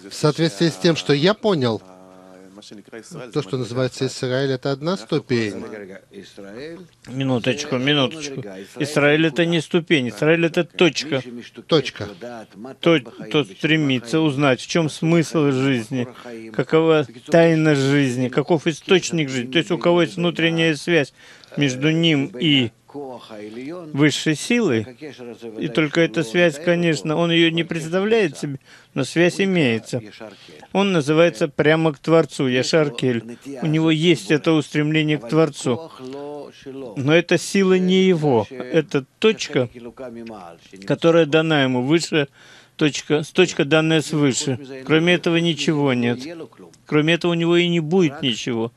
В соответствии с тем, что я понял, то, что называется Израиль, это одна ступень. Минуточку, минуточку. Израиль — это не ступень, Израиль — это точка. Точка. Тот стремится узнать, в чем смысл жизни, какова тайна жизни, каков источник жизни. То есть у кого есть внутренняя связь между ним и высшей силой, и только эта связь, конечно, он ее не представляет себе, но связь имеется. Он называется прямо к Творцу, Яшар-Кель. У него есть это устремление к Творцу. Но это сила не его. Это точка, которая дана ему выше, точка, данная свыше. Кроме этого ничего нет. Кроме этого у него и не будет ничего.